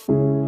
Welcome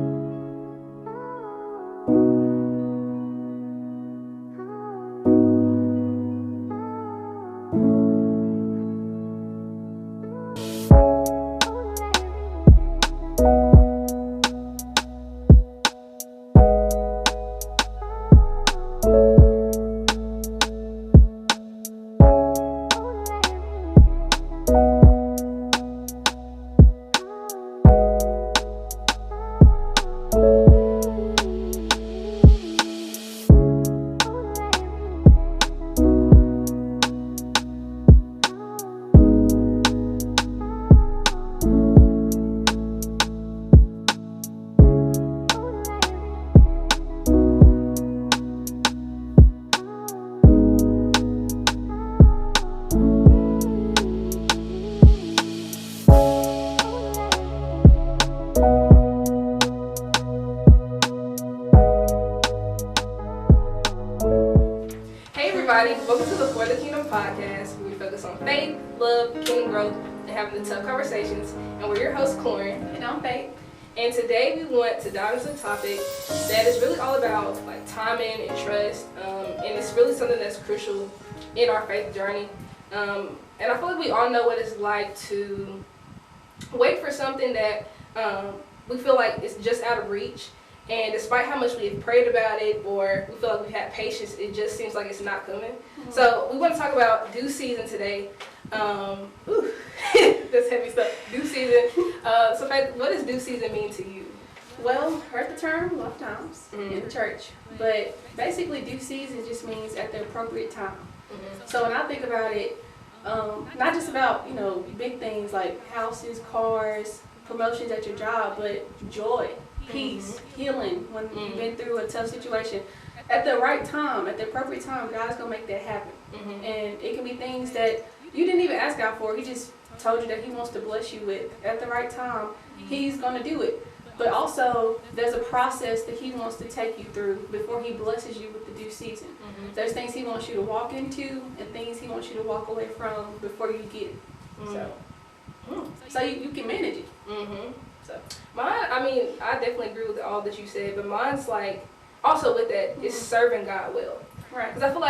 to the For the Kingdom podcast, where we focus on faith, love, kingdom growth, and having the tough conversations. And we're your hosts, Clorin. And I'm Faith. And today we want to dive into a topic that is really all about timing and trust. And it's really something that's crucial in our faith journey. And I feel like we all know what it's like to wait for something that we feel like it's just out of reach. And despite how much we've prayed about it or we feel like we've had patience, it just seems like it's not coming. Mm-hmm. So we want to talk about due season today. That's heavy stuff. Due season. So Faith, what does due season mean to you? Well, heard the term a lot of times in the church. But basically due season just means at the appropriate time. Mm-hmm. So when I think about it, not just about, big things like houses, cars, promotions at your job, but joy, peace, healing when you've been through a tough situation. At the right time, at the appropriate time, God's going to make that happen. Mm-hmm. And it can be things that you didn't even ask God for. He just told you that he wants to bless you with. At the right time, he's going to do it. But also, there's a process that he wants to take you through before he blesses you with the due season. Mm-hmm. There's things he wants you to walk into and things he wants you to walk away from before you get it. Mm-hmm. So you can manage it. Mm-hmm. So mine, I definitely agree with all that you said, but mine's also with that, is serving God well. Right. Because I feel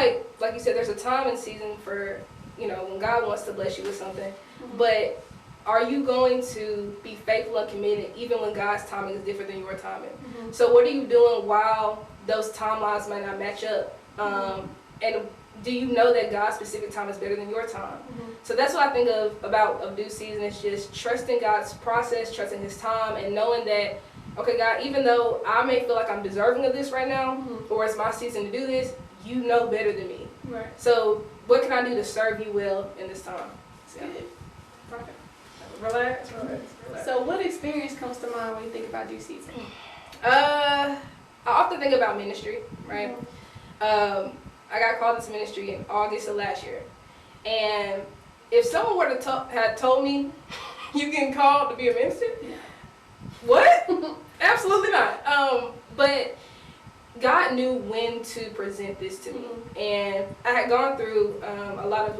like you said, there's a time and season for, when God wants to bless you with something. Mm-hmm. But are you going to be faithful and committed even when God's timing is different than your timing? Mm-hmm. So what are you doing while those timelines might not match up? And do you know that God's specific time is better than your time? Mm-hmm. So that's what I think of due season. It's just trusting God's process, trusting his time, and knowing that, okay, God, even though I may feel like I'm deserving of this right now, or it's my season to do this, you know better than me. Right. So what can I do to serve you well in this time? So, perfect. Relax. So what experience comes to mind when you think about due season? I often think about ministry, right? Mm-hmm. I got called into ministry in August of last year. And if someone were to had told me, you getting called to be a minister? Yeah. What? Absolutely not. But God knew when to present this to me. Mm-hmm. And I had gone through a lot of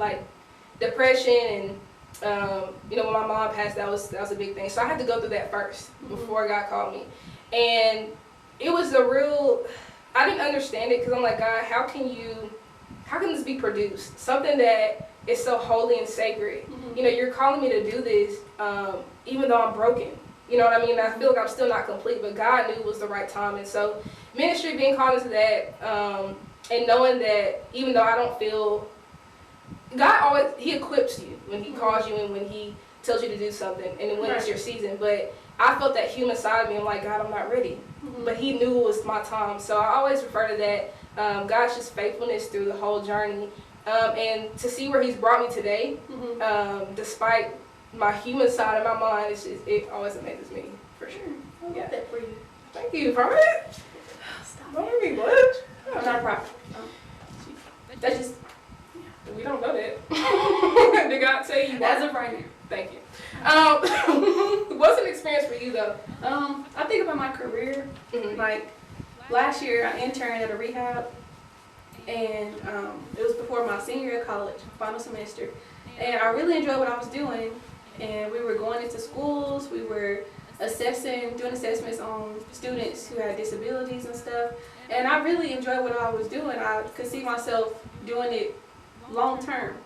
depression and when my mom passed, that was a big thing. So I had to go through that first before God called me. And it was I didn't understand it because I'm like, God, how can this be produced? Something that is so holy and sacred. Mm-hmm. You're calling me to do this even though I'm broken. You know what I mean? I feel like I'm still not complete, but God knew it was the right time. And so ministry, being called into that, and knowing that even though I don't feel, God he equips you when he calls you and when he tells you to do something and when it's your season. But I felt that human side of me. I'm like, God, I'm not ready. Mm-hmm. But he knew it was my time. So I always refer to that, God's just faithfulness through the whole journey. And to see where he's brought me today, despite my human side of my mind, it always amazes me, for sure. I love that for you. Thank you, Permanent. Stop. Don't make me blush. I'm not a prophet. That's just... We don't know that. Did God tell you? As of right now. Thank you. What's an experience for you, though? I think about my career. Mm-hmm. Last year, I interned at a rehab. And it was before my senior year of college, final semester. And I really enjoyed what I was doing. And we were going into schools. We were doing assessments on students who had disabilities and stuff. And I really enjoyed what I was doing. I could see myself doing it long term.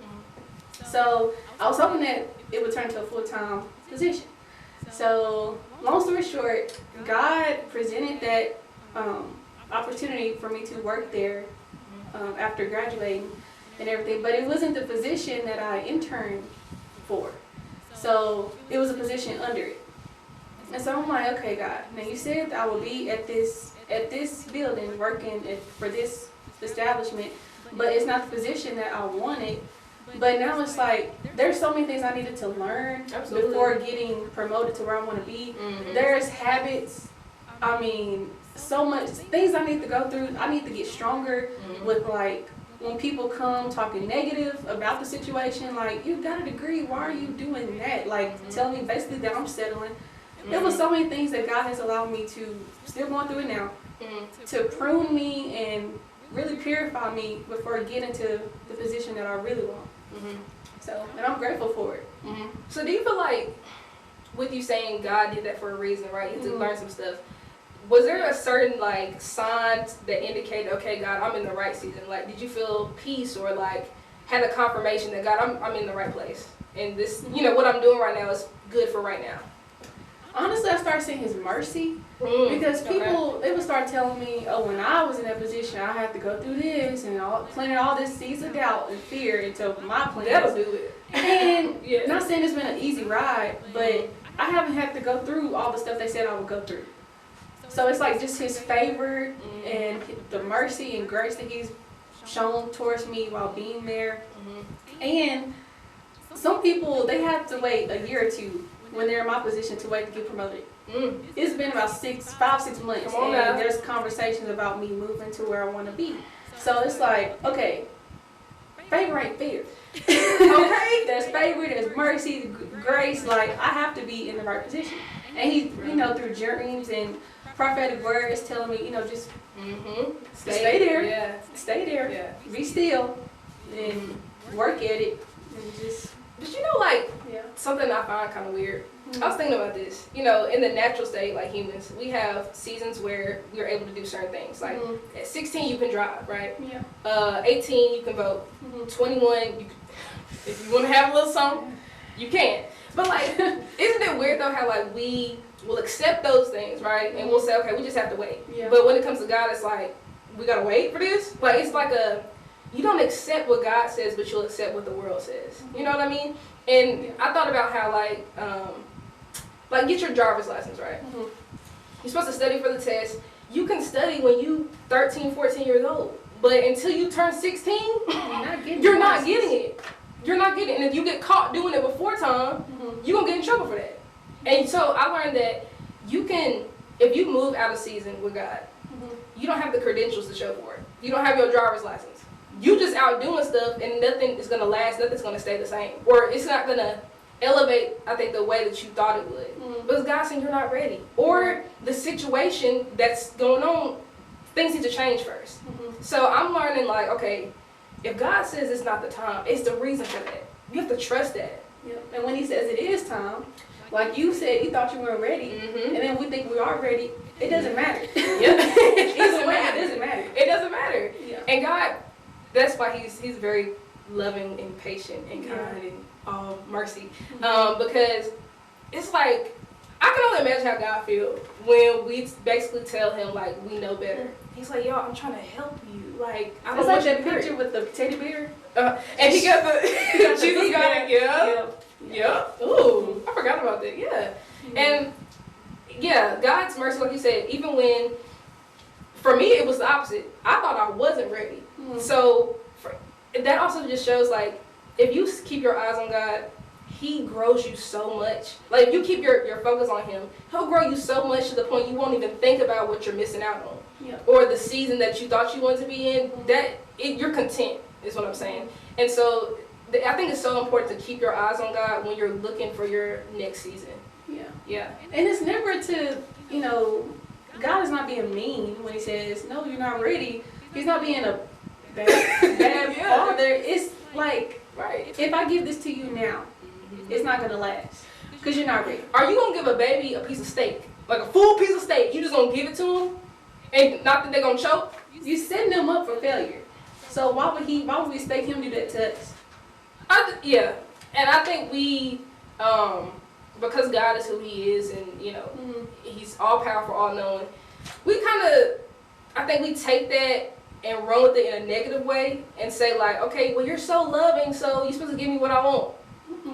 So I was hoping that it would turn to a full-time position. So long story short, God presented that opportunity for me to work there after graduating and everything, but it wasn't the position that I interned for. So it was a position under it. And so I'm like, okay, God, now you said I will be at this building working for this establishment, but it's not the position that I wanted. But now it's like, there's so many things I needed to learn before getting promoted to where I want to be. There's habits, so much things I need to go through. I need to get stronger with, like, when people come talking negative about the situation, like, you got a degree, why are you doing that? Like, tell me basically that I'm settling. There was so many things that God has allowed me to, still going through it now, to prune me and really purify me before I get into the position that I really want. So, and I'm grateful for it. So do you feel like, with you saying God did that for a reason, right? You had to learn some stuff. Was there a certain, like, signs that indicated, okay, God, I'm in the right season? Like, did you feel peace or, like, had a confirmation that, God, I'm in the right place? And this, what I'm doing right now is good for right now? Honestly, I started seeing His mercy because people, they would start telling me, oh, when I was in that position, I had to go through this and planting all this seeds of doubt and fear into my plans. That'll do it. And not saying it's been an easy ride, but I haven't had to go through all the stuff they said I would go through. So it's like just His favor and the mercy and grace that He's shown towards me while being there. And some people, they have to wait a year or two when they're in my position to wait to get promoted. It's been about 5-6 months, and there's conversations about me moving to where I want to be. So it's like, okay, favor ain't fair. Okay, there's favor, there's mercy, grace. Like, I have to be in the right position. And He, through dreams and prophetic words, telling me, just stay there, stay there, be still, and work at it, and just. But something I find kind of weird. I was thinking about this. In the natural state, like humans, we have seasons where we're able to do certain things. Like at 16, you can drive, right? 18, you can vote. 21, if you want to have a little something, you can. But isn't it weird though how we will accept those things, right? And we'll say, okay, we just have to wait. But when it comes to God, it's like, we gotta wait for this. It's like you don't accept what God says, but you'll accept what the world says. You know what I mean? And I thought about how, get your driver's license, right? You're supposed to study for the test. You can study when you 13, 14 years old. But until you turn 16, you're not getting it. You're not getting it. And if you get caught doing it before time, you're going to get in trouble for that. And so I learned that if you move out of season with God, you don't have the credentials to show for it. You don't have your driver's license. You just out doing stuff and nothing is going to last, nothing's going to stay the same. Or it's not going to elevate, I think, the way that you thought it would. Because God's saying you're not ready. Or the situation that's going on, things need to change first. So I'm learning, okay, if God says it's not the time, it's the reason for that. You have to trust that. And when He says it is time, like you said, you thought you weren't ready, and then we think we are ready, it doesn't matter. Either way, it doesn't matter. It doesn't matter. And God, that's why He's very loving and patient and kind and all mercy. Because it's like, I can only imagine how God feels when we basically tell Him, we know better. He's like, yo, I'm trying to help you. I don't want that picture with the teddy bear. And He got the Jesus got it, yeah. Ooh, I forgot about that, And, God's mercy, like you said, even when, for me, it was the opposite. I thought I wasn't ready. So that also just shows, if you keep your eyes on God, He grows you so much. If you keep your focus on Him, He'll grow you so much to the point you won't even think about what you're missing out on. Or the season that you thought you wanted to be in, you're content, is what I'm saying. And so I think it's so important to keep your eyes on God when you're looking for your next season. And it's never to, God is not being mean when He says, no, you're not ready. He's not being a bad father. It's like, if I give this to you now, it's not going to last. Because you're not ready. Are you gonna give a baby a piece of steak, like a full piece of steak? You just gonna give it to him, and not that they're gonna choke? You setting them up for failure. So why would we expect him to do that to us? Yeah, and I think we, because God is who He is, and you know, He's all powerful, all knowing. We I think we take that and run with it in a negative way and say like, okay, well you're so loving, so you're supposed to give me what I want.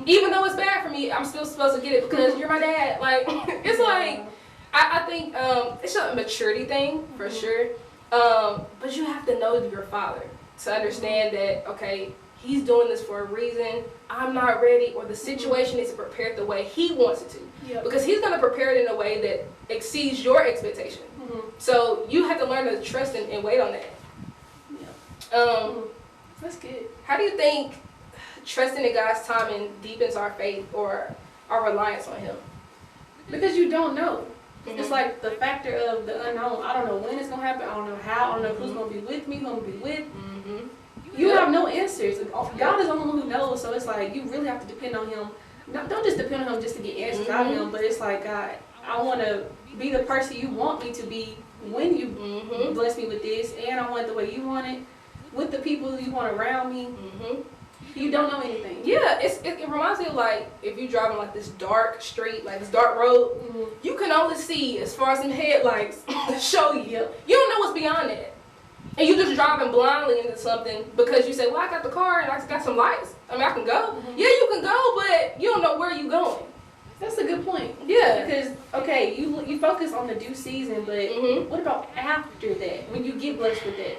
Even though it's bad for me, I'm still supposed to get it because you're my dad. Like, it's like, I think it's a maturity thing for sure. But you have to know your father to understand that, okay, he's doing this for a reason. I'm not ready, or the situation isn't prepared the way he wants it to. Yep. Because he's going to prepare it in a way that exceeds your expectation. So you have to learn to trust and wait on that. That's good. How do you think trusting in God's timing deepens our faith or our reliance on Him? Because you don't know. It's like the factor of the unknown. I don't know when it's going to happen. I don't know how. I don't know who's going to be with me, who's going to be with. You have no answers. God is the only one who knows, so it's like you really have to depend on Him. Don't just depend on Him just to get answers out of Him, but it's like, God, I want to be the person you want me to be when you bless me with this, and I want it the way you want it, with the people you want around me. You don't know anything. Yeah, it reminds me of like if you're driving like this dark street, like this dark road, you can only see as far as some headlights show you. You don't know what's beyond that. And you just driving blindly into something because you say, well, I got the car and I got some lights. I mean, I can go. Yeah, you can go, but you don't know where you're going. That's a good point. Yeah. Because, okay, you focus on the due season, but what about after that, when you get blessed with that?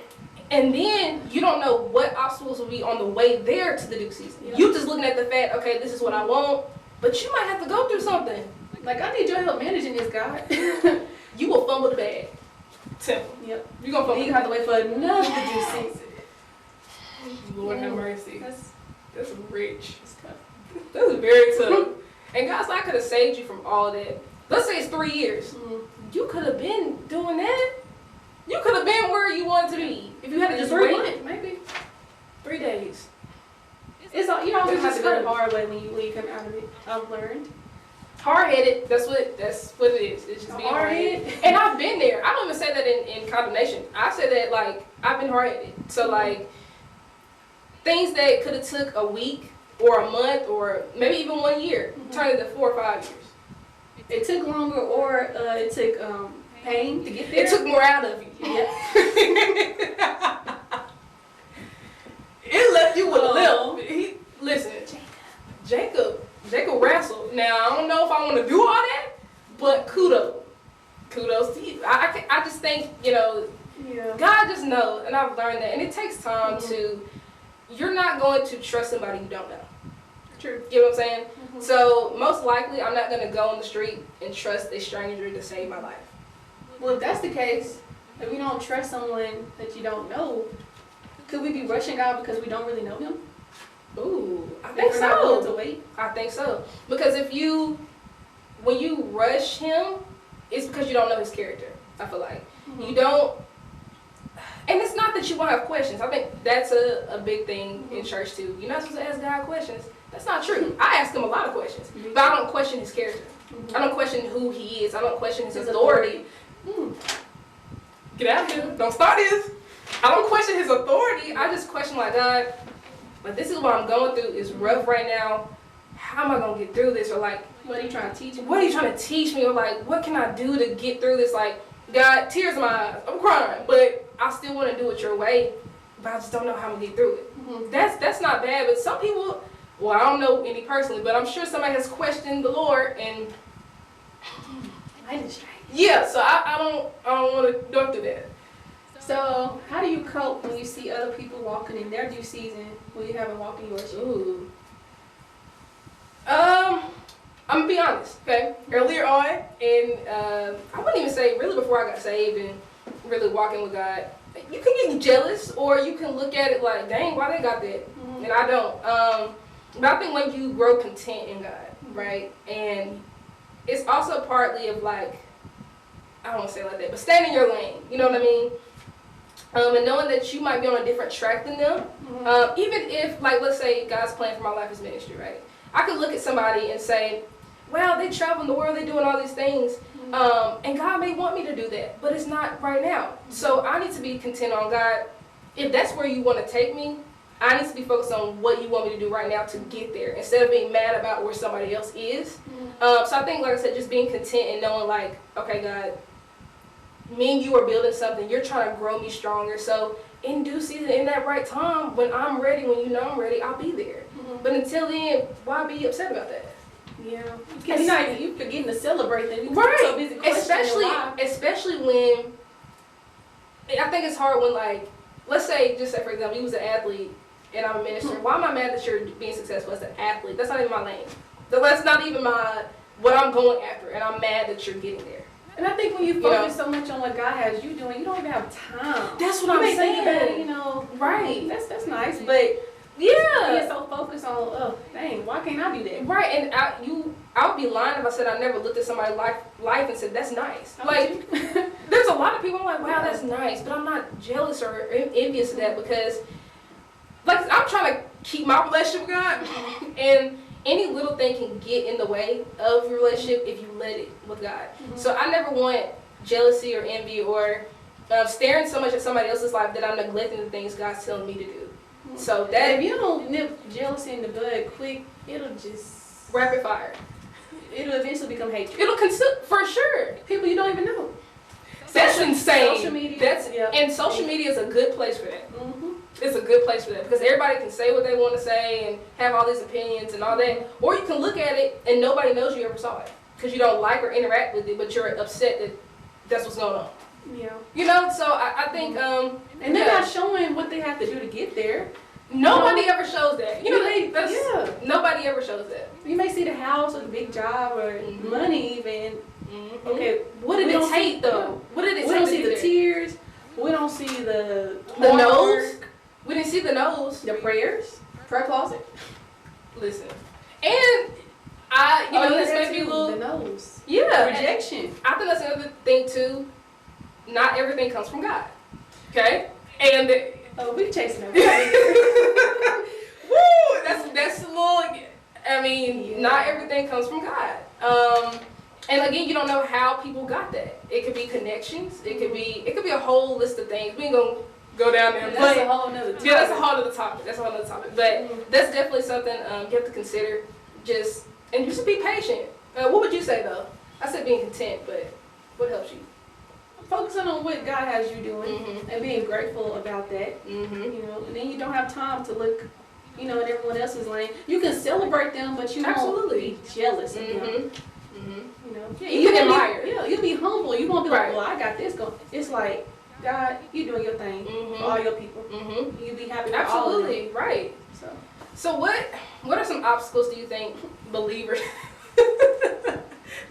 And then you don't know what obstacles will be on the way there to the due season. Yep. You just looking at the fact, okay, this is what I want, but you might have to go through something. Like, I need your help managing this, God. You will fumble the bag. Simple. Yep. You're going to fumble. You have to wait for another due season. Lord have mercy. That's rich. That's tough. That's very tough. And God's like, I could have saved you from all that. Let's say it's 3 years. You could have been doing that. You could have been where you wanted to be if you had to just wait. Maybe 3 days. It's all, you know, you have to go the hard way when you come out of it. I've learned. Hard-headed. That's what it is. It's just being hard-headed. And I've been there. I don't even say that in condemnation. I say that like I've been hard-headed. So like things that could have took a week or a month or maybe even 1 year turned into 4 or 5 years. It took longer, or it took pain to get there. It took more out of you. Yeah. It left you with a limp. Listen, Jacob wrestled. Now I don't know if I want to do all that, but kudos to you. I just think, you know, God just knows, and I've learned that, and it takes time to. You're not going to trust somebody you don't know. True. You know what I'm saying? So most likely, I'm not going to go on the street and trust a stranger to save my life. Well, if that's the case, if we don't trust someone that you don't know, could we be rushing God because we don't really know Him? Ooh, I think so. Not willing to wait? I think so. Because when you rush Him, it's because you don't know His character. I feel like you don't. And it's not that you won't have questions. I think that's a big thing in church too. You're not supposed to ask God questions. That's not true. I ask Him a lot of questions, but I don't question His character. I don't question who He is. I don't question His authority. Get out of here. Don't start this. I don't question His authority. I just question like, God, but this is what I'm going through. It's rough right now. How am I going to get through this? Or like, what are you trying to teach me? What are you trying to teach me? Or like, what can I do to get through this? Like, God, tears in my eyes. I'm crying, but I still want to do it your way, but I just don't know how I'm going to get through it. That's not bad, but some people, well, I don't know any personally, but I'm sure somebody has questioned the Lord, and yeah, so I don't want to go through that. So how do you cope when you see other people walking in their due season when you haven't walked in yours? Ooh. I'm gonna be honest, okay? Earlier on, and I wouldn't even say really before I got saved and really walking with God, you can get jealous, or you can look at it like, dang, why they got that? And I don't. But I think when you grow content in God, right? And it's also partly of like, I don't want to say it like that, but staying in your lane. You know what I mean? And knowing that you might be on a different track than them. Even if, like, let's say God's plan for my life is ministry, right? I could look at somebody and say, wow, they traveling the world, they doing all these things. And God may want me to do that, but it's not right now. So I need to be content on God. If that's where you want to take me, I need to be focused on what you want me to do right now to get there, instead of being mad about where somebody else is. So I think, like I said, just being content and knowing, like, okay, God, me and you are building something. You're trying to grow me stronger. So in due season, in that right time, when I'm ready, when you know I'm ready, I'll be there. But until then, why be upset about that? Yeah, you forgetting to celebrate them. Right. So busy especially when I think it's hard when, like, let's say, just say for example, you was an athlete and I'm a minister. Why am I mad that you're being successful as an athlete? That's not even my lane. That's not even what I'm going after, and I'm mad that you're getting there. And I think when you focus so much on what God has you doing, you don't even have time. That's what I'm saying. Think about it, right? That's nice, but being so focused on, oh dang, why can't I do that? Right, and I would be lying if I said I never looked at somebody's life and said that's nice. Like, there's a lot of people I'm like, wow, that's nice, but I'm not jealous or envious of that, because, like, I'm trying to keep my relationship with God, and any little thing can get in the way of your relationship if you let it with God. So I never want jealousy or envy or staring so much at somebody else's life that I'm neglecting the things God's telling me to do. So that, if you don't nip jealousy in the bud quick, it'll just rapid fire. It'll eventually become hatred. It'll consume, for sure. People you don't even know. That's insane. Social media. And social media is a good place for that. It's a good place for that, because everybody can say what they want to say and have all these opinions and all that. Or you can look at it and nobody knows you ever saw it, because you don't like or interact with it, but you're upset that that's what's going on. Yeah. You know, so I think and they're not showing what they have to do to get there. Nobody ever shows that. You know, nobody ever shows that. You may see the house or the big job or money even. Okay, what did it take though? What did it take? We don't see the tears. We don't see the nose. We didn't see the nose. The prayers. Prayer closet. Listen. And this may be a little, the nose. Yeah. Rejection. I think that's another thing too. Not everything comes from God. Okay? And we chasing everything. Woo! That's a little, not everything comes from God. And again, you don't know how people got that. It could be connections. It could be a whole list of things. We ain't gonna go down there. That's a whole nother topic. Yeah, that's a whole other topic. But that's definitely something you have to consider. Just be patient. What would you say though? I said being content, but what helps you? Focusing on what God has you doing and being grateful about that. You know, and then you don't have time to look, in everyone else's lane. You can celebrate them, but you won't be jealous of them. You know, you can admire. You'll be humble. You won't be like, well, I got this going. It's like, God, you doing your thing for all your people. You be happy for all of them. Right. So what are some obstacles do you think believers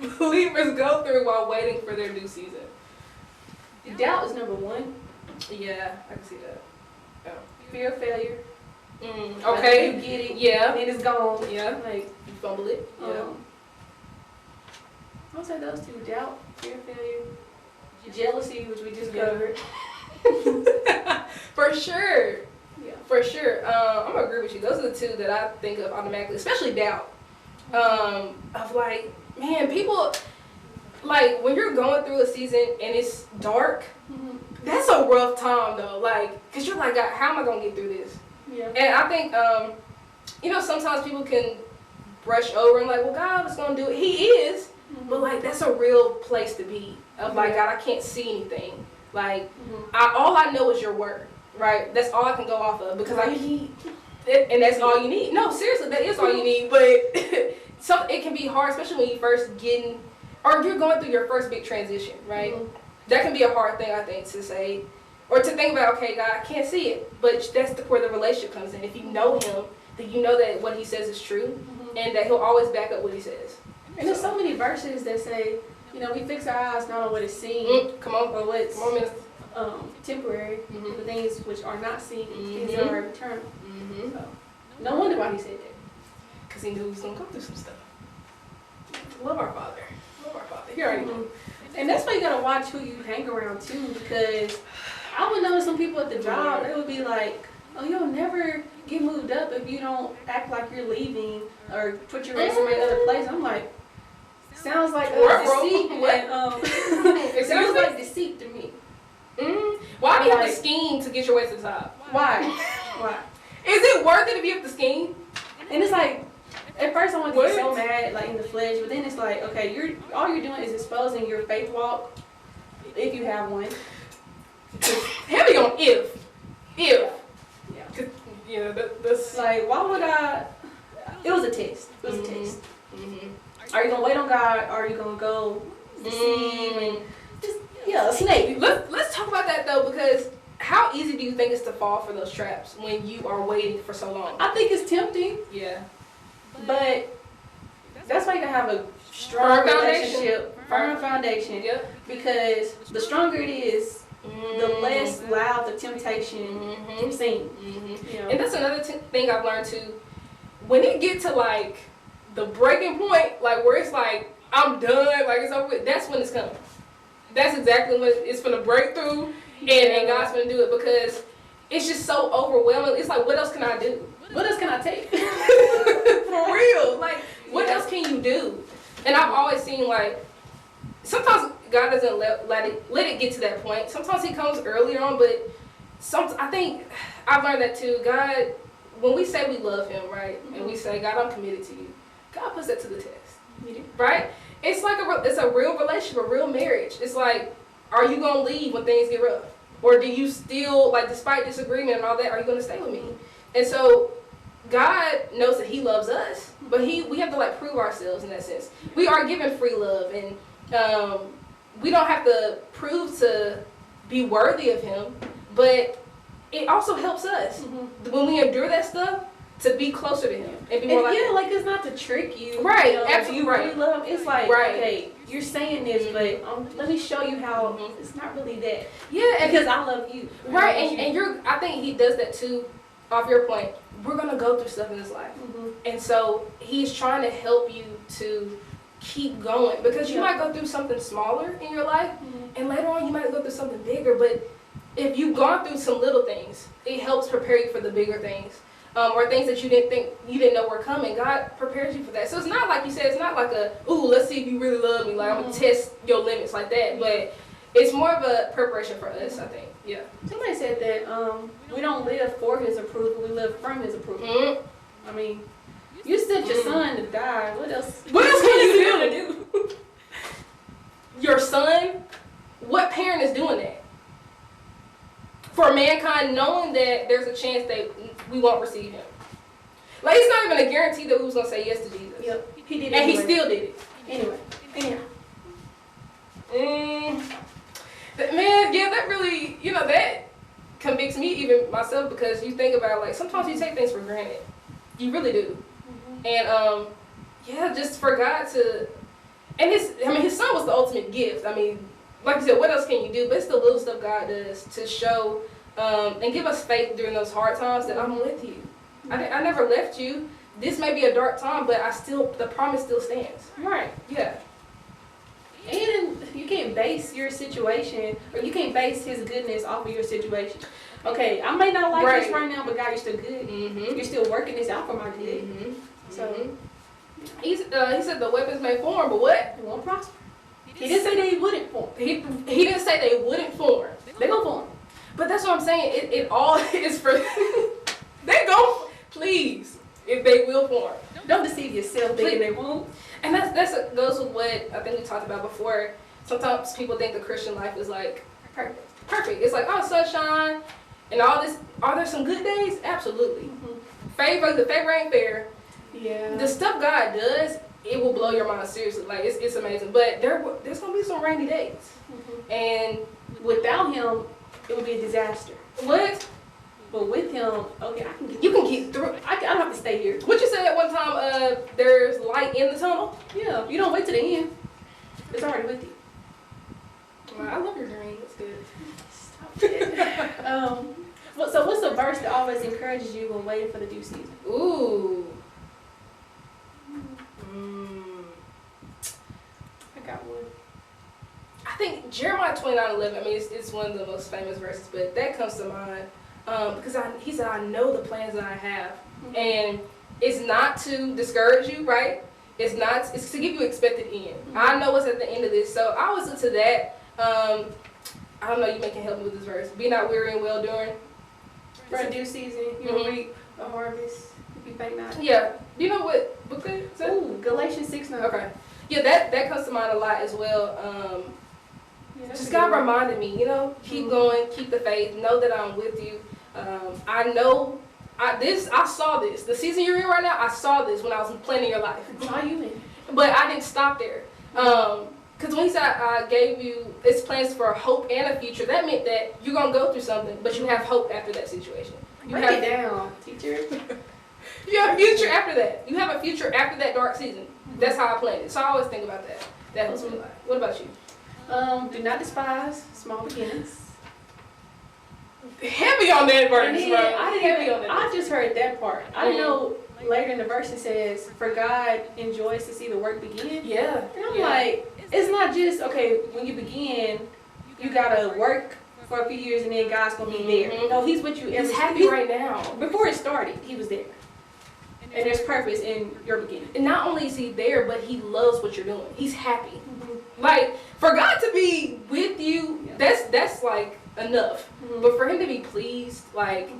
go through while waiting for their new season? Doubt is number one. Yeah, I can see that. Yeah. Fear of failure. Okay. You get it. Yeah. And then it's gone. Yeah. Like, you fumble it. Yeah. I'll say those two: doubt, fear of failure, jealousy, which we just covered. For sure. Yeah. For sure. I'm gonna agree with you. Those are the two that I think of automatically, especially doubt. Of like, man, people, like, when you're going through a season and it's dark, that's a rough time though. Like, cause you're like, God, how am I gonna get through this? Yeah. And I think, sometimes people can brush over and like, well, God is gonna do it. He is, but like, that's a real place to be. Of like, God, I can't see anything. Like, all I know is your word, right? That's all I can go off of, because and that's all you need. No, seriously, that is all you need. But it can be hard, especially when you first or you're going through your first big transition, right? That can be a hard thing, I think, to say, or to think about. Okay, God, I can't see it, but that's where the relationship comes in. If you know Him, then you know that what He says is true, and that He'll always back up what He says. And there's so many verses that say, we fix our eyes not on what is seen, come on, but what's temporary, Mm-hmm. the things which are not seen, things that are eternal. Mm-hmm. So, no wonder why he said that. Because he knew he was going to go through some stuff. Love our Father. Love our Father. He already knew. And that's why you got to watch who you hang around too, because I would notice some people at the job, they would be like, oh, you'll never get moved up if you don't act like you're leaving or put your resume other place. I'm like, Sounds like Ruh-roh. deceit. It sounds me? like deceit to me. Why do you have Like- to scheme to get your way to the top? Why? Why? Is it worth it if you have to scheme? And it's like, at first I want to What? get so mad, like in the flesh, but then it's like, okay, all you're doing is exposing your faith walk, if you have one. Heavy on if. Yeah. 'Cause, yeah, that's Like, why would I? It was a test. It was a test. Mhm. Are you gonna wait on God? Or are you gonna go deceive and just a snake? Let's talk about that though, because how easy do you think it's to fall for those traps when you are waiting for so long? I think it's tempting, Yeah. but that's why you gotta have a strong Firm foundation. relationship, firm foundation. Yep. Because the stronger it is, the less loud the temptation seems. You know? And that's another thing I've learned too. When it get to like the breaking point, like where it's like I'm done, like it's over with, that's when it's coming. That's exactly when it's gonna break through, and God's gonna do it, because it's just so overwhelming. It's like, what else can I do? What else can I take? For real, like what else can you do? And I've always seen like sometimes God doesn't let it get to that point. Sometimes He comes earlier on, but I think I've learned that too. God, when we say we love Him, right, and we say, God, I'm committed to you, God puts that to the test, right? It's like it's a real relationship, a real marriage. It's like, are you gonna leave when things get rough, or do you still, like, despite disagreement and all that, are you gonna stay with me? And so God knows that He loves us, but we have to like prove ourselves in that sense. We are given free love, and we don't have to prove to be worthy of Him, but it also helps us when we endure that stuff to be closer to Him and be more like Him. Like it's not to trick you. Right, You know, absolutely you really love Him. It's like, Right. okay, you're saying this, but let me show you how it's not really that. Yeah, and Because I love you. right, and I think He does that too. Off your point, we're gonna go through stuff in this life, and so He's trying to help you to keep going, because you might go through something smaller in your life, and later on you might go through something bigger. But if you've gone through some little things, it helps prepare you for the bigger things, or things that you didn't know were coming. God prepares you for that. So it's not like you said. It's not like let's see if you really love me. Like I'm gonna test your limits like that. But it's more of a preparation for us, I think. Yeah. Somebody said that we don't live for His approval, we live from His approval. I mean, you sent your son to die. What else? What else can you do? Your son? What parent is doing that? For mankind, knowing that there's a chance that we won't receive Him. Like, it's not even a guarantee that we was going to say yes to Jesus. Yep. He did it. And He anyway. still did it. Anyway. Anyhow. Man, yeah, that really, that convicts me, even myself, because you think about, like, sometimes you take things for granted. You really do. And, yeah, just for God to, and His son was the ultimate gift. I mean, like you said, what else can you do? But it's the little stuff God does to show and give us faith during those hard times that I'm with you. I never left you. This may be a dark time, but the promise still stands. Right. Yeah. And you can't base your situation, or you can't base His goodness off of your situation. Okay, I may not like this right now, but God, you're still good. You're still working this out for my good. So he said the weapons may form, but what? it won't prosper. He didn't say they wouldn't form. He didn't say they wouldn't form. They gonna form. But that's what I'm saying. It all is for. They go, please, if they will form. Don't deceive yourself thinking they won't. And that's goes with what I think we talked about before. Sometimes people think the Christian life is like perfect. It's like, oh, sunshine and all this. Are there some good days? Absolutely. The favor ain't fair. Yeah. The stuff God does, it will blow your mind, seriously. Like, it's amazing. But there's gonna be some rainy days. And without Him, it would be a disaster. what? But with Him, okay, You can get through. I don't have to stay here. What you said at one time, there's light in the tunnel? Yeah, you don't wait to the end. It's already with you. Well, I love your dream. It's good. Stop it. So what's a verse that always encourages you when waiting for the due season? Ooh. I got one. I think Jeremiah 29:11. I mean, it's one of the most famous verses, but that comes to mind because He said, "I know the plans that I have," and it's not to discourage you, right? It's not. It's to give you expected end. I know what's at the end of this, so I was into that. I don't know. You may can help me with this verse. Be not weary and well doing. For a due season, you will reap a harvest if you faint not. Yeah. Do you know what book that is? Ooh, Galatians 6:9. Okay. Yeah, that comes to mind a lot as well. Yeah, Just God reminded me, keep going, keep the faith, know that I'm with you. I know, I saw this. The season you're in right now, I saw this when I was planning your life. Saw you in. But I didn't stop there. Because when he said I gave you its plans for a hope and a future, that meant that you're going to go through something, but you have hope after that situation. Break it down, teacher. You have a future after that. You have a future after that dark season. That's how I planned it. So I always think about that. That helps me a lot. What about you? Do not despise small beginnings. Heavy on that verse, Then, bro. I just heard that part. I didn't know later in the verse it says, for God enjoys to see the work begin. Yeah. And I'm like, it's not just, okay, when you begin, you gotta work for a few years and then God's gonna be there. No, he's with you. He's happy right now. Before it started, he was there. And there's purpose in your beginning. And not only is he there, but he loves what you're doing. He's happy. Like, for God to be with you, that's like enough. But for him to be pleased, like,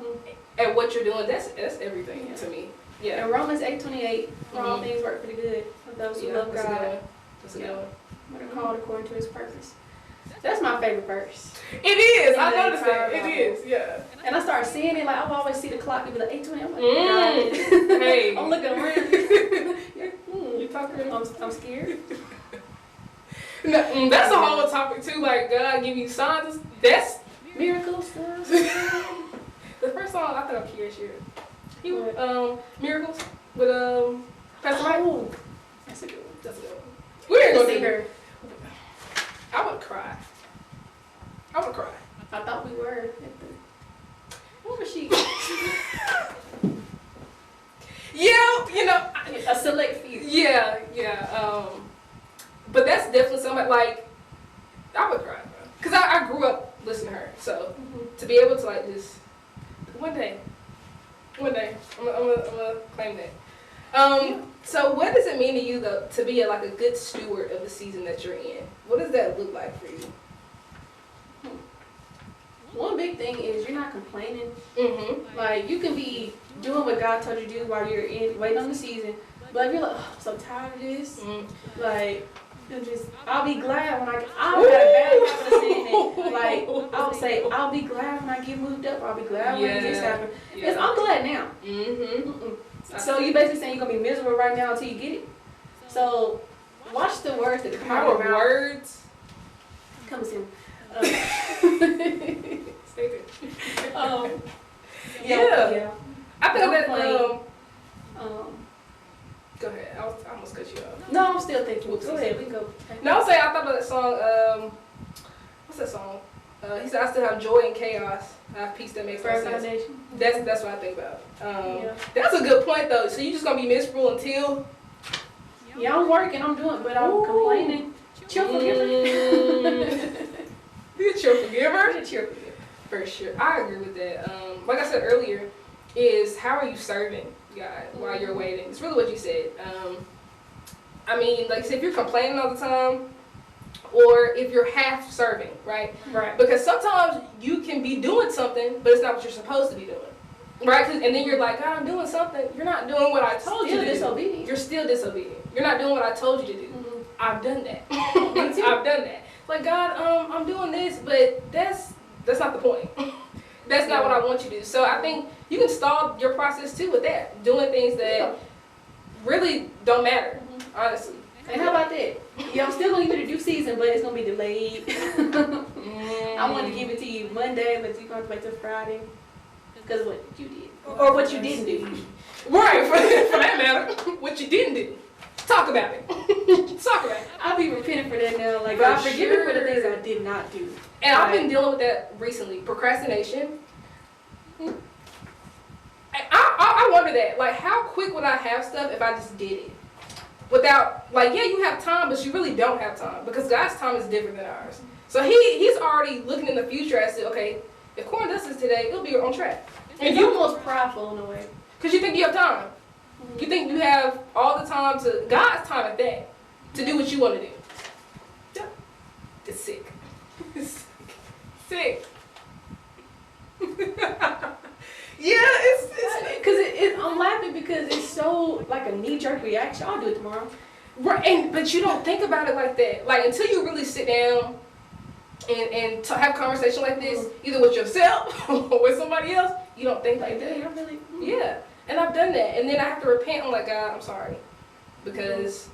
at what you're doing, that's everything to me. Yeah. And Romans 8:28, for all things work for the good of those who love God. That's a good one. What are called according to his purpose. That's my favorite verse. It is. I noticed that. It is. Yeah. And I started seeing it, like, I always see the clock, it'd be like 8:20. I'm like, God. Hey. I'm looking around. You talking? I'm scared. No, that's a whole topic too. Like, God give you signs. That's Miracles. the first song I think I'm curious here. Miracles with Pastor Mike. Oh, that's a good one. That's a good one. We ain't gonna see do her. I would cry. I would cry. I thought we were at the. What was she? Yeah, A select few. Yeah. But that's definitely somebody like I would cry, bro. Cause I grew up listening to her, so to be able to like just one day, I'm gonna claim that. So what does it mean to you though to be like a good steward of the season that you're in? What does that look like for you? One big thing is you're not complaining. Mm-hmm. Like, you can be doing what God told you to do while you're waiting on the season, but if you're like, oh, I'm so tired of this, like, I'll be glad when I've got a bad habit of saying it. Like, I'll say, I'll be glad when I get moved up. I'll be glad when this happens. Because I'm glad now. So you basically saying you're going to be miserable right now until you get it. So watch the words that come out of your mouth. Words. Come soon. Stay there. Yeah. I think that go ahead. I almost cut you off. No, I'm still thinking. Go ahead. We can go. No, I'm saying I thought about that song. What's that song? He said, "I still have joy in chaos. I have peace that makes no sense." Foundation. That's what I think about. That's a good point though. So you just gonna be miserable until? Yeah, I'm working. I'm doing, but I'm complaining. Chill forgiver. Be a cheer forgiver. Be a cheer forgiver. For sure, I agree with that. Like I said earlier, is how are you serving God while you're waiting? It's really what you said. I mean, like I said, if you're complaining all the time, or if you're half serving, right? Right. Because sometimes you can be doing something, but it's not what you're supposed to be doing, right? And then you're like, God, I'm doing something. You're not doing what I told you to do. You're still disobedient. You're not doing what I told you to do. I've done that. I've done that. Like, God, I'm doing this, but that's not the point. That's not what I want you to do. So I think you can stall your process too with that, doing things that really don't matter, honestly. And how about that? Yeah, I'm still gonna give you the due season, but it's gonna be delayed. I want to give it to you Monday, but you're gonna have to wait till Friday because of what you did or what you didn't do. Right, for that matter, what you didn't do. Talk about it. Talk about it. I'll be repenting for that now. Like, God, forgive me for the things I did not do. And I've been dealing with that recently. Procrastination. I wonder that. Like, how quick would I have stuff if I just did it? Without, like, yeah, you have time, but you really don't have time. Because God's time is different than ours. So he's already looking in the future as to, okay, if Corn does this today, it'll be on track. And you're almost prideful in a way. Because you think you have time. You think you have all the time God's time at that, to do what you want to do. Yeah. It's sick. It's sick. Yeah, it's because I'm laughing because it's so like a knee-jerk reaction. I'll do it tomorrow. right, but you don't think about it like that. Like until you really sit down and have a conversation like this, either with yourself or with somebody else, you don't think like that. I'm really. Yeah, and I've done that, and then I have to repent. I'm like, God, I'm sorry, because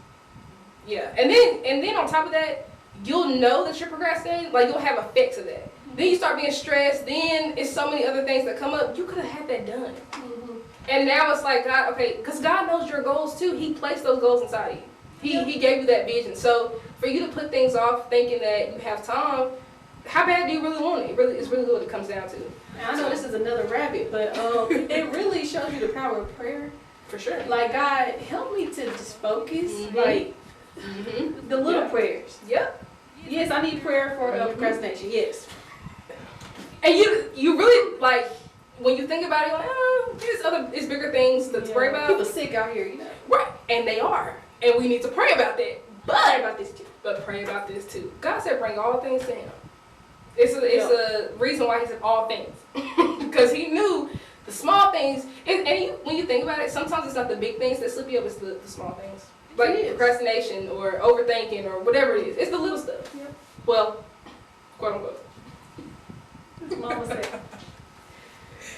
yeah, and then on top of that, you'll know that you're procrastinating. Like you'll have effects of that. Then you start being stressed. Then it's so many other things that come up. You could have had that done. And now it's like, God, okay, because God knows your goals too. He placed those goals inside of you. He gave you that vision. So for you to put things off thinking that you have time, how bad do you really want it? It's really what it comes down to. I know this is another rabbit, but it really shows you the power of prayer. For sure. Like, God, help me to just focus. Mhm. Like, the little prayers. Yep. Yes, I need prayer for procrastination. Yes. And you really, like, when you think about it, you're like, it's bigger things to pray about. People sick out here, you know. Right. And they are. And we need to pray about that. Pray about this too. But pray about this too. God said bring all things to him. It's a reason why he said all things. Because he knew the small things. When you think about it, sometimes it's not the big things that slip you up, it's the small things. Like procrastination or overthinking or whatever it is. It's the little stuff. Yep. Well, quote unquote. Mama said.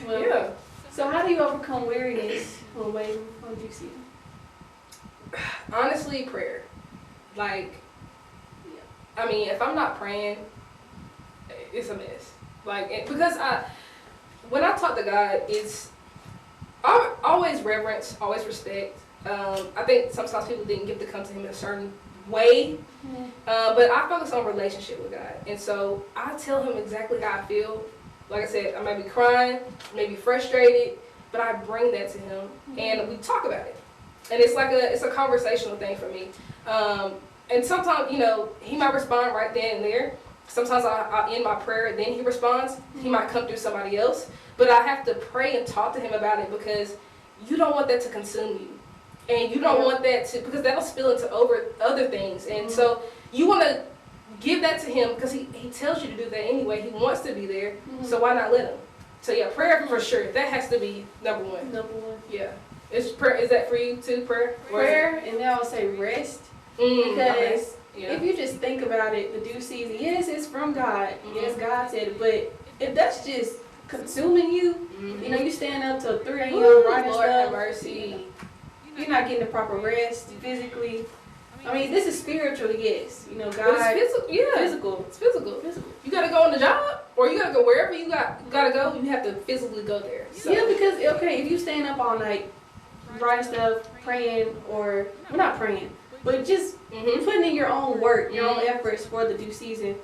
Well, Yeah. So how do you overcome weariness when waiting on due season? Honestly, prayer. Like, I mean, if I'm not praying, it's a mess. Like, because when I talk to God, I always reverence, always respect. I think sometimes people didn't get to come to him in a certain way, but I focus on relationship with God. And so I tell him exactly how I feel. Like I said, I might be crying, maybe frustrated, but I bring that to him and we talk about it. And it's like it's a conversational thing for me. And sometimes, he might respond right then and there. Sometimes I end my prayer and then he responds. He might come through somebody else. But I have to pray and talk to him about it because you don't want that to consume you. And you don't want that because that'll spill into other things. And so you want to give that to him because he tells you to do that anyway. He wants to be there. So why not let him? So yeah, prayer for sure. That has to be number one. Number one. Yeah. Is that for you too, prayer? Prayer, and then I'll say rest. Because if you just think about it, the due season, yes, it's from God. Yes, God said it. But if that's just consuming you, you stand up till 3 a.m. writing Lord have stuff. mercy. You're not getting the proper rest physically. I mean, this is spiritual, yes. God. But it's physical. Yeah. Physical. It's physical. You gotta go on the job, or you gotta go wherever you gotta go. You have to physically go there. So. Yeah, because if you staying up all night, writing stuff, praying, or not praying, but just putting in your own work, your own efforts for the due season,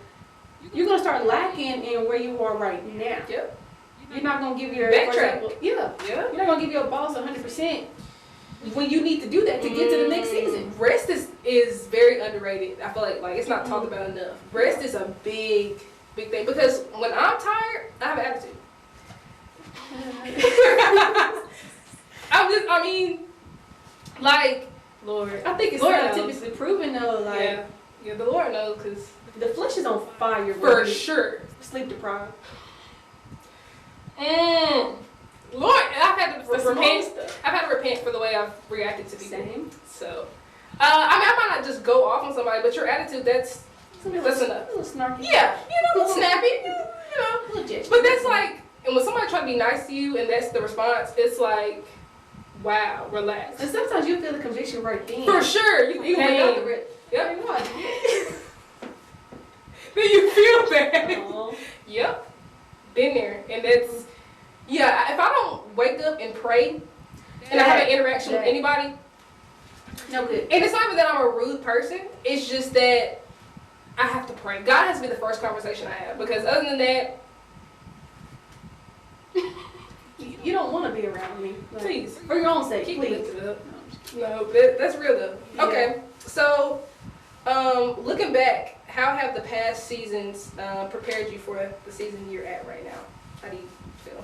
you're gonna start lacking in where you are right now. Yep. You're not gonna give your backtrack. You're not gonna give your boss 100% when you need to do that to get to the next season. Rest is very underrated. I feel like it's not talked about enough. Rest is a big thing because when I'm tired, I have an attitude. Lord. I think it's scientifically proven though. Like, yeah, the Lord knows because the flesh is on fire. For sure. Sleep deprived. Lord, I've had to repent. I've had to repent for the way I've reacted to people. Same. So, I might not just go off on somebody, but your attitude, that's enough. A little snarky. Yeah, a little snappy, A little judgy. But that's like, and when somebody try to be nice to you and that's the response, it's like, wow, relax. And sometimes you feel the conviction right then. For sure. You can Yep. Then you feel bad. Aww. Yep. Been there. And that's, if I don't wake up and pray and I have an interaction with anybody, no good. and it's not even that I'm a rude person, it's just that I have to pray. God has to be the first conversation I have because other than that, you don't want to be around me. Like, please. For your own sake, Keep please. it up. No, that's real though. Yeah. Okay, so looking back, how have the past seasons prepared you for the season you're at right now? How do you feel?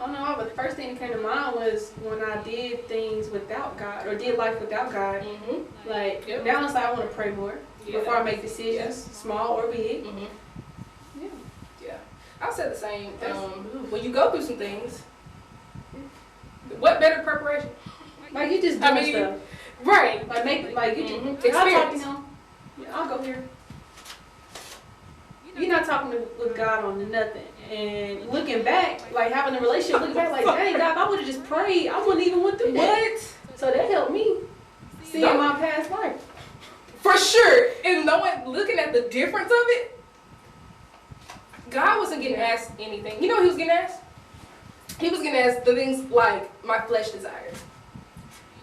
Oh no, but the first thing that came to mind was when I did things without God or did life without God. Mm-hmm. Like Yep. now it's like I want to pray more before I make decisions, small or big. Mm-hmm. Yeah. Yeah. I said the same. When you go through some things, what better preparation? Like you just I doing mean, stuff. Right. Like make like you Mhm. just I'll talk to Experience. him. Yeah, I'll go here. You're not talking with God on nothing. And looking back, like having a relationship, looking back like, dang God, if I would have just prayed, I wouldn't even went through that. What? So that helped me see No. my past life. For sure. And knowing, looking at the difference of it, God wasn't getting asked anything. You know what he was getting asked? He was getting asked the things like my flesh desires.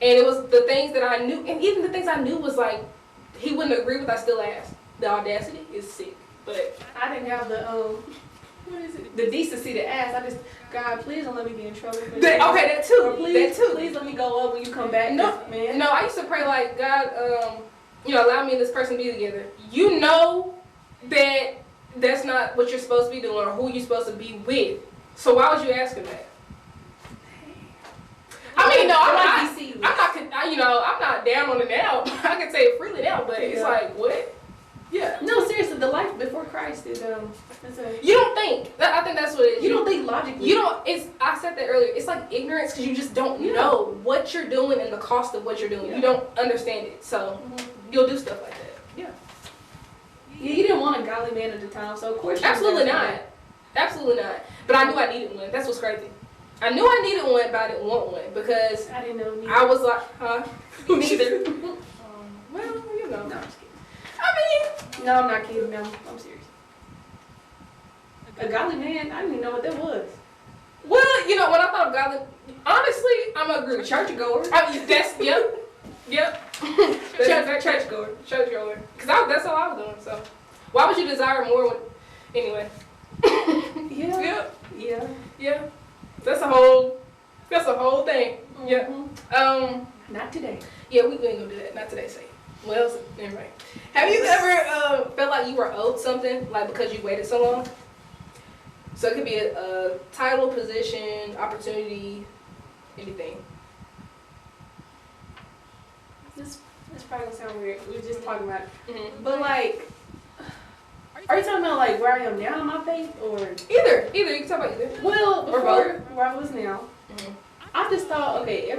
And it was the things that I knew, and even the things I knew was like, he wouldn't agree with, I still asked. The audacity is sick. But I didn't have the what is it? The decency to ask. I just, God, please don't let me be in trouble. For this. okay, that too. Or please, that too. please let me go up when you come back. No, man. No, I used to pray like, God, allow me and this person to be together. You know that that's not what you're supposed to be doing or who you're supposed to be with. So why was you asking that? I mean, no, I'm not down on it now. I can say it freely now, but it's like, what? Yeah. No, seriously, the life before Christ is You don't think. I think that's what it is. You don't think logically. You don't. I said that earlier. It's like ignorance because you just don't know what you're doing and the cost of what you're doing. You don't understand it, so you'll do stuff like that. Yeah. Yeah, you didn't want a godly man at the time, so of course. Absolutely not. Absolutely not. But I knew I needed one. That's what's crazy. I knew I needed one, but I didn't want one because I didn't know. Neither. I was like, huh? Neither. Well, you know. No, I'm just kidding. I No, I'm not kidding. No, I'm serious. A godly man, I didn't even know what that was. mean, well, you know, when I thought of godly, honestly, I'm a group Churchgoer. That's yep. Churchgoer. Because that's all I was doing. So, why would you desire more? Anyway. Yeah. Yeah. Yeah. That's a whole thing. Yeah. Not today. Yeah, we ain't gonna do that. Not today, say. Well, anyway. Have you ever felt like you were owed something, like because you waited so long? So it could be a title, position, opportunity, anything. This probably gonna sound weird. We were just talking about it. Mm-hmm. But like, are you talking about like where I am now in my faith, or Either. You can talk about either. well, Or before where I was now? Mm-hmm. I just thought, okay,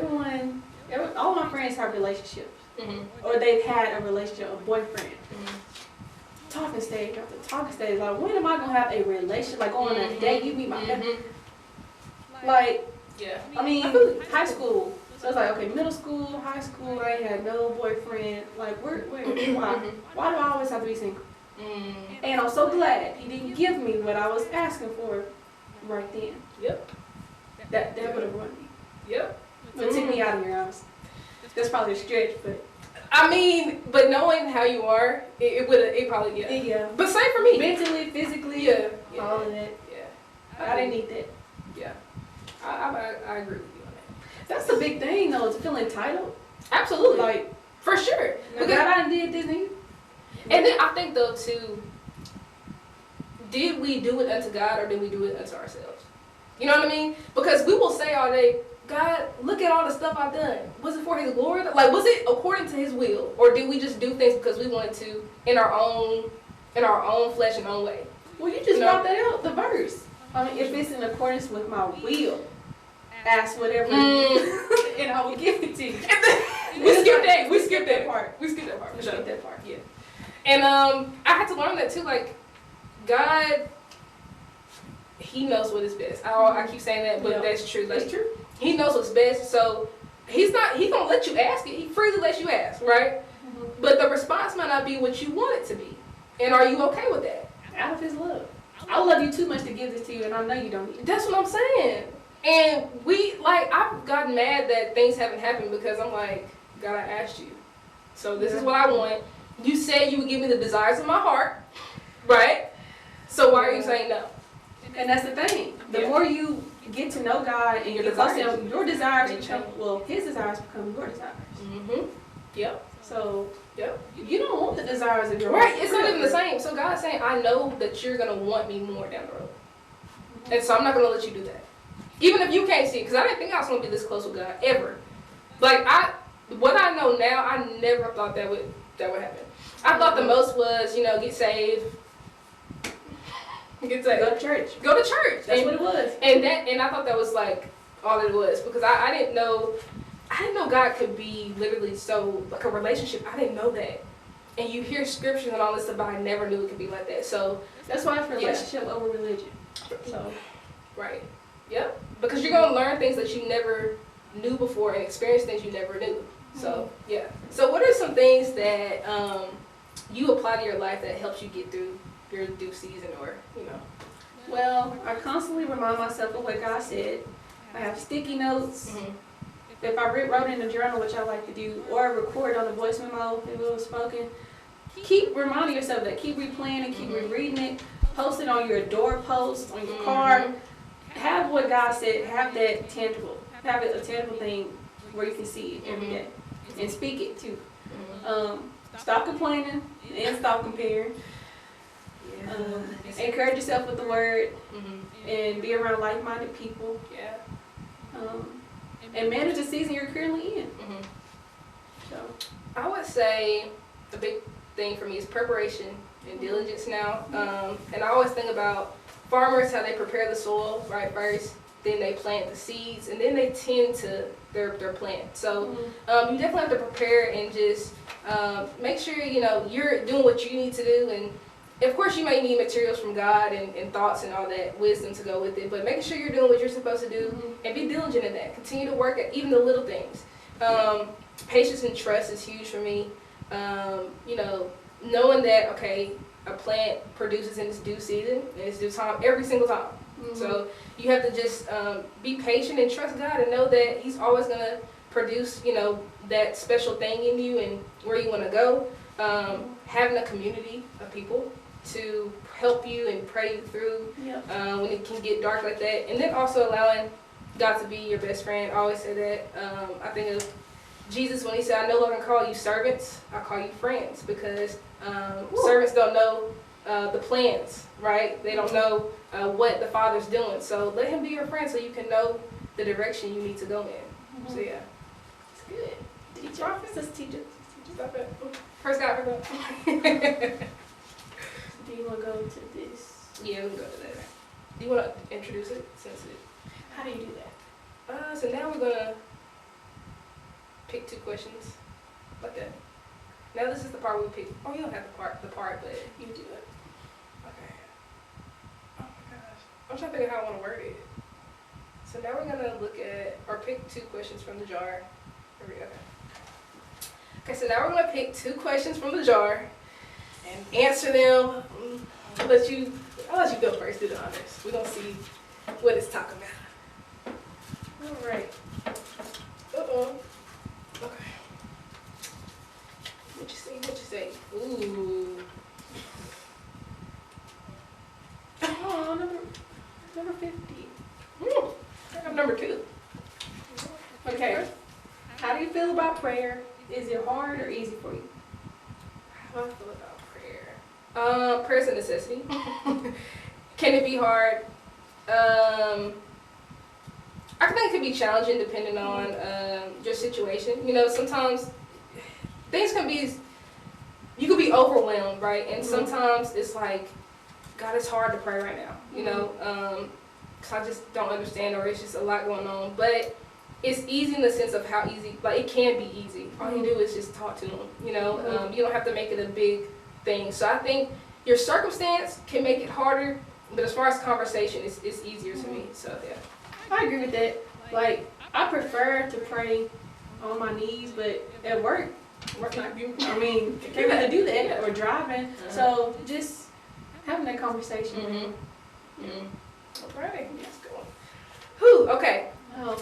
all my friends have relationships, Mm-hmm. or they've had a relationship, a boyfriend. Mm-hmm. Talking stage after talking stage, like when am I gonna have a relationship? Like on a date, you meet my like, Yeah. I mean, I feel it. high school. So it's like, okay, middle school, high school, I ain't had no boyfriend. Like, why? Why do I always have to be single? Mm. And I'm so glad he didn't give me what I was asking for right then. Yep. That would have ruined me. Yep. But took me out of here, honestly. That's probably a stretch, but I mean, but knowing how you are, it probably yeah. But same for me. Mentally, physically, Yeah. all of that. Yeah. I didn't need that. Yeah. I agree with you on that. That's the big thing, though, to feel entitled. Absolutely. Like, For sure. God, I did this, nigga. And then I think though too, did we do it unto God or did we do it unto ourselves? You know what I mean? Because we will say all day, God, look at all the stuff I've done. Was it for His glory? Like, was it according to His will, or did we just do things because we wanted to in our own flesh and own way? Well, you just brought that out, the verse. I mean, if it's in accordance with my will, ask whatever, and I will give it to you. We skipped that part. Yeah. And I had to learn that too. Like, God, He knows what is best. I keep saying that, but that's true. Like, That's true. He knows what's best. So He gonna let you ask it. He freely lets you ask, right? Mm-hmm. But the response might not be what you want it to be. And are you okay with that? Out of His love. I love you too much to give this to you, and I know you don't need it. That's what I'm saying. And I've gotten mad that things haven't happened because I'm like, God, I asked you. So this is what I want. You said you would give me the desires of my heart, right? So why are you saying no? And that's the thing. The more you get to know God and Your get close to desires. Him, your desires They become, change. well, His desires become your desires. Mm-hmm. Yep. So, Yep. you don't want the desires of your Right. heart. It's not even the same. So God's saying, I know that you're going to want me more down the road. And so I'm not going to let you do that. Even if you can't see it, because I didn't think I was going to be this close with God, ever. Like, what I know now, I never thought that would happen. I thought the most was, get saved. Get saved. Go to church. Go to church. That's what it was. And I thought that was, like, all it was. Because I didn't know God could be literally so, like, a relationship. I didn't know that. And you hear scriptures and all this stuff, but I never knew it could be like that. So that's why it's relationship over religion. So, right. Yep. Because you're going to learn things that you never knew before and experience things you never knew. So, yeah. So what are some things that you apply to your life that helps you get through your due season or, Well, I constantly remind myself of what God said. I have sticky notes. Mm-hmm. If I wrote in a journal, which I like to do, or record on a voice memo if it was spoken, keep reminding yourself that. Keep replaying and keep rereading it. Post it on your doorpost, on your car. Have what God said. Have that tangible. Have it a tangible thing where you can see it every day. And speak it too. Stop complaining and stop comparing. Encourage yourself with the word and be around like-minded people. Yeah. And manage the season you're currently in. So I would say the big thing for me is preparation and diligence now. And I always think about farmers, how they prepare the soil, right, first. Then they plant the seeds, and then they tend to their plant. So you definitely have to prepare and just make sure you're doing what you need to do. And of course, you may need materials from God and thoughts and all that wisdom to go with it. But making sure you're doing what you're supposed to do and be diligent in that. Continue to work at even the little things. Patience and trust is huge for me. Knowing that a plant produces in its due season, in its due time, every single time. So you have to just be patient and trust God and know that He's always going to produce, that special thing in you and where you want to go. Having a community of people to help you and pray you through when it can get dark like that. And then also allowing God to be your best friend. I always say that. I think of Jesus when He said, I no longer call you servants, I call you friends. Because servants don't know the plans, right? They don't know what the Father's doing. So let Him be your friend so you can know the direction you need to go in. So yeah. It's good. Teacher. Just teacher. Stop it. First God, first God. Do you want to go to this? Yeah, we can go to that. Do you want to introduce it? How do you do that? So now we're going to pick 2 questions like that. Now this is the part we pick. Oh, you don't have the part, but you do it. Okay. Oh my gosh. I'm trying to think of how I want to word it. So now we're going to look at, or pick 2 questions from the jar. Okay, so now we're going to pick 2 questions from the jar and answer them. I'll let you go first, do the honors. We're going to see what it's talking about. All right. Uh-oh. Okay. What you say? Ooh. Oh, number 50. I have number 2. Okay. How do you feel about prayer? Is it hard or easy for you? How do I feel about prayer? Prayer's a necessity. Can it be hard? I think it could be challenging depending on your situation. Sometimes things can be, you could be overwhelmed, right? And sometimes it's like, God, it's hard to pray right now, because I just don't understand, or it's just a lot going on. But it's easy in the sense of how easy, like it can be easy. All you do is just talk to Him, you don't have to make it a big thing. So I think your circumstance can make it harder, but as far as conversation, it's easier to me. So yeah. I agree with that. Like, I prefer to pray on my knees, but at work, I mean, can't really do that, or driving. So just having that conversation. All right, let's go. Who? Okay. Oh,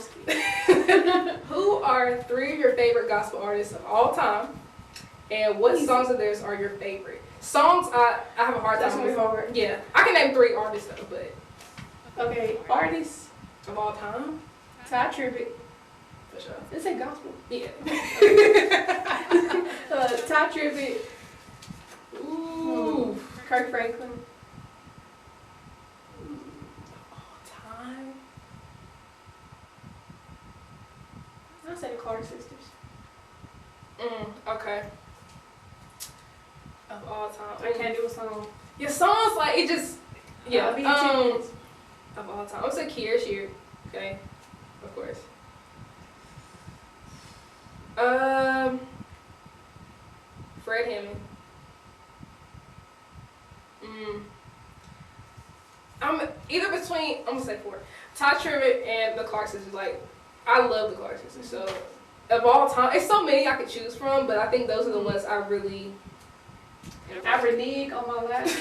Who are 3 of your favorite gospel artists of all time, and what songs of theirs are your favorite? Songs, I have a hard time with. That's hard. Yeah, I can name 3 artists though, but. Okay, artists of all time? Ty Tribbett. For sure. It's a gospel. Yeah. Ty Tribbett. Ooh. Kirk Franklin. All time? can't do a song. Your songs, like, it just, yeah. I'll be 10 minutes. Of all time. I'm saying Kier Shear. Okay. Of course. Fred Hammond. I'm either between, I'm gonna say 4. Ty Tribbett and the Clark Sisters. Like, I love the Clark Sisters. So, of all time, it's so many I could choose from, but I think those are the ones I really. I renege on my last.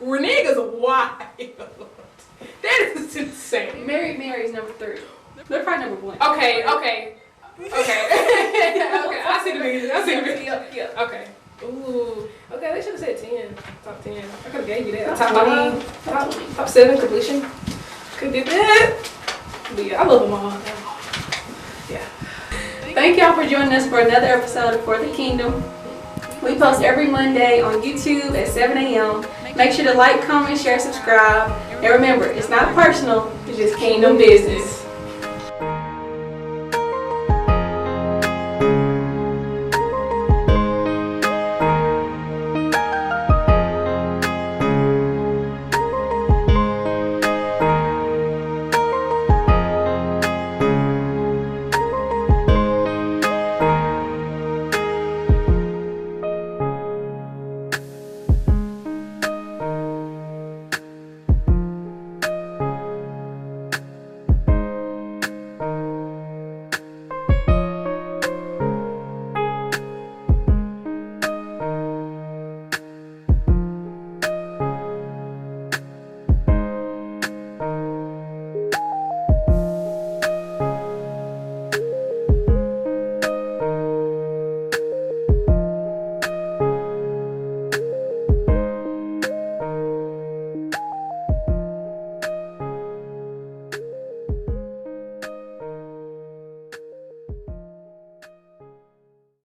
Renege is wild. That is insane. Mary's number 3. They're probably number 1. Okay. Okay. I see the video. Yeah. Okay. Ooh. Okay, they should have said 10. Top 10. I could have gave you that. Top 20. Top 7 completion. Could do that. But yeah, I love them all. Yeah. Thank y'all for joining us for another episode of For the Kingdom. We post every Monday on YouTube at 7 a.m. Make sure to like, comment, share, subscribe. And remember, it's not personal, it's just kingdom business.